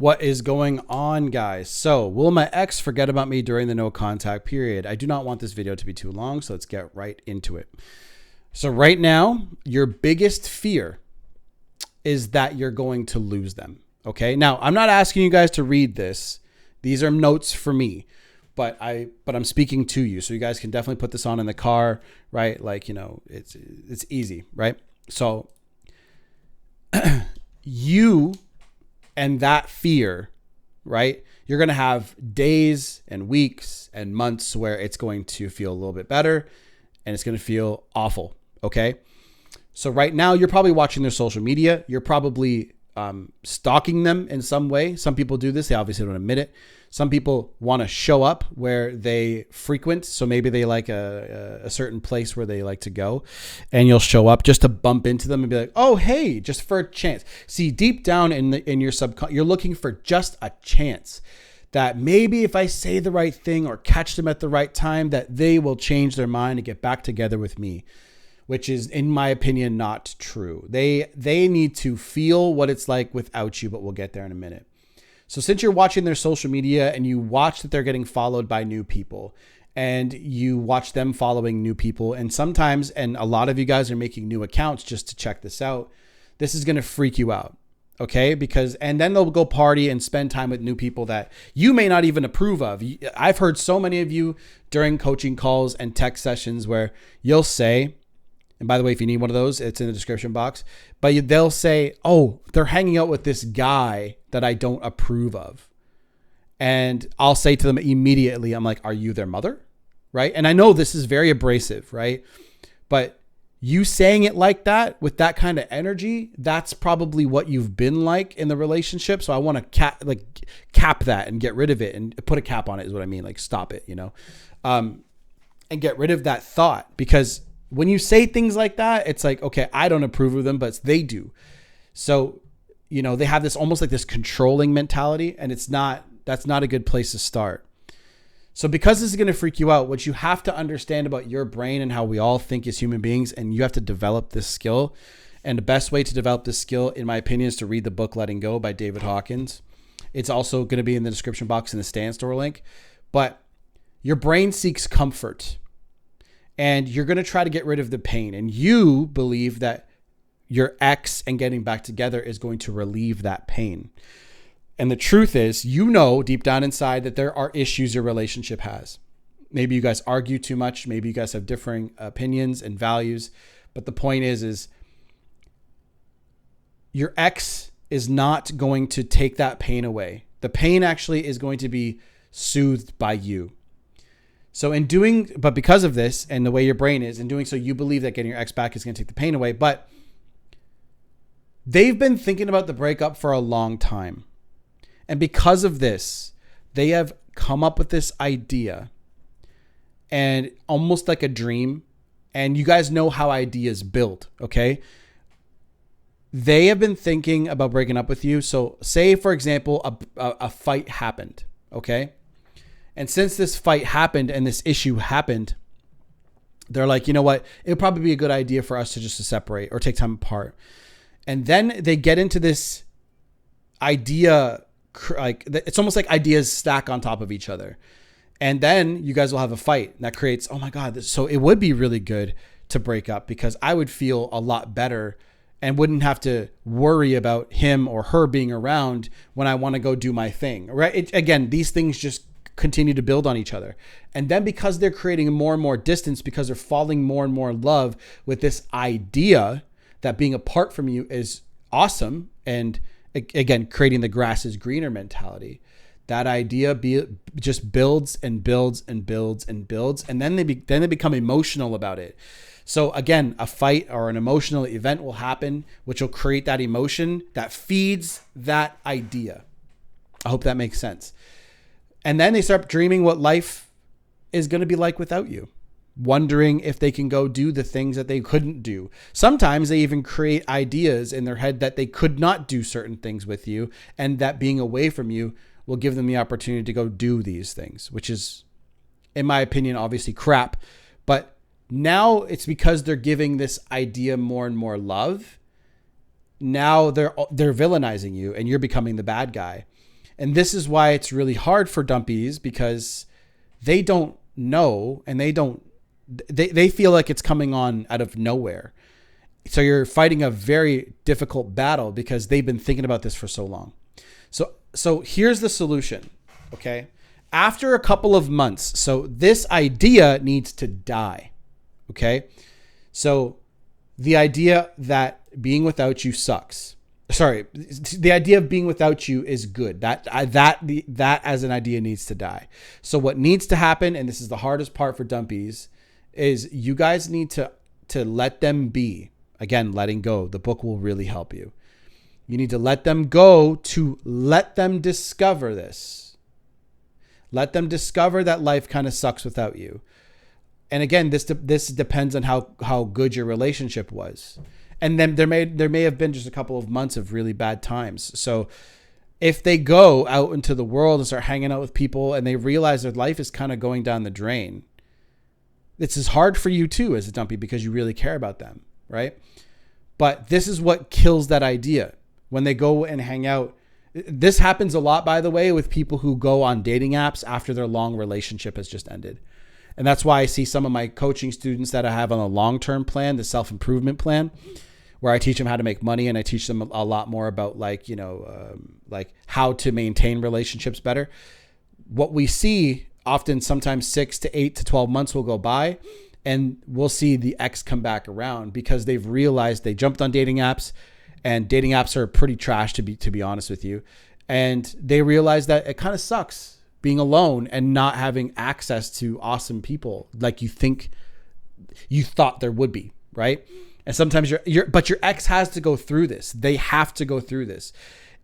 What is going on, guys? So, will my ex forget about me during the no contact period? I do not want this video to be too long, so let's get right into it. So right now, your biggest fear is that you're going to lose them. Okay. Now, I'm not asking you guys to read this. These are notes for me, but I'm speaking to you. So you guys can definitely put this on in the car, right? Like, it's easy, right? So you and that fear, right? You're going to have days and weeks and months where it's going to feel a little bit better and it's going to feel awful. Okay. So right now you're probably watching their social media. You're probably stalking them in some way. Some people do this. They obviously don't admit it. Some people want to show up where they frequent. So maybe they like a certain place where they like to go, and you'll show up just to bump into them and be like, oh, hey, just for a chance. See, deep down in your subconscious, you're looking for just a chance that maybe if I say the right thing or catch them at the right time, that they will change their mind and get back together with me, which is, in my opinion, not true. They need to feel what it's like without you, but we'll get there in a minute. So since you're watching their social media and you watch that they're getting followed by new people and you watch them following new people, and sometimes, and a lot of you guys are making new accounts just to check this out, this is going to freak you out. Okay. And then they'll go party and spend time with new people that you may not even approve of. I've heard so many of you during coaching calls and text sessions where you'll say, and by the way, if you need one of those, it's in the description box. But they'll say, oh, they're hanging out with this guy that I don't approve of. And I'll say to them immediately, I'm like, are you their mother? Right? And I know this is very abrasive, right? But you saying it like that with that kind of energy, that's probably what you've been like in the relationship. So I want to cap that and get rid of it and put a cap on it is what I mean. Like stop it, and get rid of that thought, because when you say things like that, it's like, okay, I don't approve of them, but they do. So, they have this almost like this controlling mentality, and that's not a good place to start. So because this is going to freak you out, what you have to understand about your brain and how we all think as human beings, and you have to develop this skill. And the best way to develop this skill, in my opinion, is to read the book Letting Go by David Hawkins. It's also going to be in the description box in the Stand Store link. But your brain seeks comfort. And you're going to try to get rid of the pain. And you believe that your ex and getting back together is going to relieve that pain. And the truth is, deep down inside that there are issues your relationship has. Maybe you guys argue too much. Maybe you guys have differing opinions and values. But the point is your ex is not going to take that pain away. The pain actually is going to be soothed by you. So but because of this and the way your brain is, in doing so, you believe that getting your ex back is going to take the pain away. But they've been thinking about the breakup for a long time. And because of this, they have come up with this idea, and almost like a dream. And you guys know how ideas build, okay? They have been thinking about breaking up with you. So say, for example, a fight happened, okay? And since this fight happened and this issue happened, they're like, you know what? It would probably be a good idea for us to just separate or take time apart. And then they get into this idea, like it's almost like ideas stack on top of each other. And then you guys will have a fight, and that creates, oh my God. So it would be really good to break up, because I would feel a lot better and wouldn't have to worry about him or her being around when I want to go do my thing, right? Again, these things just continue to build on each other. And then because they're creating more and more distance, because they're falling more and more in love with this idea that being apart from you is awesome, and again, creating the grass is greener mentality, that idea just builds and builds and builds and builds. And then they become emotional about it. So again, a fight or an emotional event will happen, which will create that emotion that feeds that idea. I hope that makes sense. And then they start dreaming what life is going to be like without you, wondering if they can go do the things that they couldn't do. Sometimes they even create ideas in their head that they could not do certain things with you, and that being away from you will give them the opportunity to go do these things, which is, in my opinion, obviously crap. But now it's because they're giving this idea more and more love. Now they're villainizing you, and you're becoming the bad guy. And this is why it's really hard for dumpies, because they don't know, and they feel like it's coming on out of nowhere. So you're fighting a very difficult battle because they've been thinking about this for so long. So here's the solution. Okay. After a couple of months, so this idea needs to die. Okay. So the idea that being without you sucks. Sorry, the idea of being without you is good. That as an idea needs to die. So what needs to happen, and this is the hardest part for dumpies, is you guys need to let them be. Again, letting go. The book will really help you. You need to let them go to let them discover this. Let them discover that life kind of sucks without you. And again, this depends on how good your relationship was. And then there may have been just a couple of months of really bad times. So if they go out into the world and start hanging out with people and they realize their life is kind of going down the drain, this is hard for you too as a dumpy because you really care about them, right? But this is what kills that idea. When they go and hang out, this happens a lot, by the way, with people who go on dating apps after their long relationship has just ended. And that's why I see some of my coaching students that I have on a long-term plan, the self-improvement plan, where I teach them how to make money, and I teach them a lot more about like how to maintain relationships better. What we see often, sometimes 6 to 8 to 12 months will go by, and we'll see the ex come back around because they've realized they jumped on dating apps, and dating apps are pretty trash to be honest with you. And they realize that it kind of sucks being alone and not having access to awesome people like you thought there would be, right? And sometimes but your ex has to go through this. They have to go through this.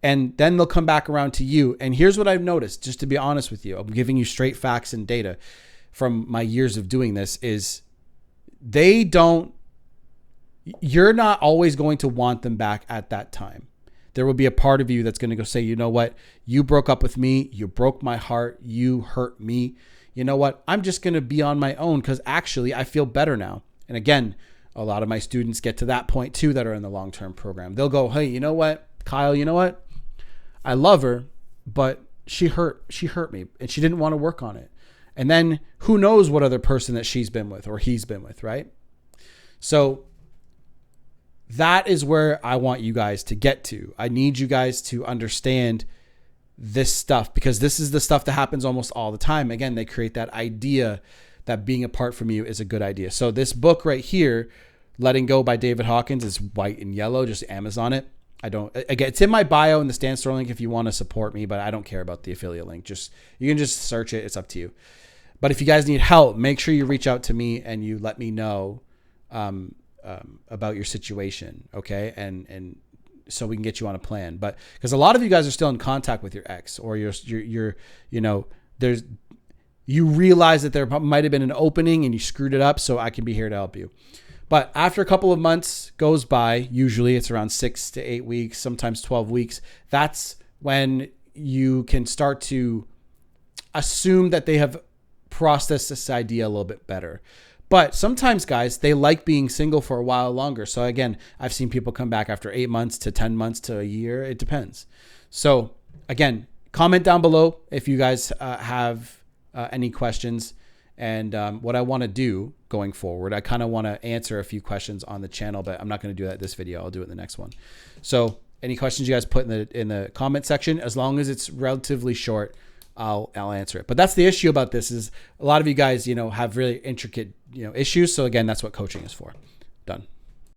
And then they'll come back around to you. And here's what I've noticed, just to be honest with you. I'm giving you straight facts and data from my years of doing this, is you're not always going to want them back at that time. There will be a part of you that's going to go say, you know what? You broke up with me. You broke my heart. You hurt me. You know what? I'm just going to be on my own because actually I feel better now. And again, a lot of my students get to that point too that are in the long-term program. They'll go, hey, you know what, Kyle, you know what? I love her, but she hurt me and she didn't want to work on it. And then who knows what other person that she's been with or he's been with, right? So that is where I want you guys to get to. I need you guys to understand this stuff because this is the stuff that happens almost all the time. Again, they create that idea that being apart from you is a good idea. So this book right here, Letting Go by David Hawkins, is white and yellow. Just Amazon it. Again, it's in my bio in the Stan Store link if you want to support me, but I don't care about the affiliate link. You can just search it. It's up to you. But if you guys need help, make sure you reach out to me and you let me know about your situation, okay? And so we can get you on a plan. But because a lot of you guys are still in contact with your ex, or you realize that there might have been an opening and you screwed it up, so I can be here to help you. But after a couple of months goes by, usually it's around 6 to 8 weeks, sometimes 12 weeks. That's when you can start to assume that they have processed this idea a little bit better. But sometimes, guys, they like being single for a while longer. So again, I've seen people come back after 8 months to 10 months to a year. It depends. So again, comment down below if you guys have any questions. And what I want to do going forward, I kind of want to answer a few questions on the channel, but I'm not going to do that this video. I'll do it in the next one. So any questions you guys put in the comment section, as long as it's relatively short, I'll answer it. But that's the issue about this is a lot of you guys, have really intricate, issues. So again, that's what coaching is for. Done.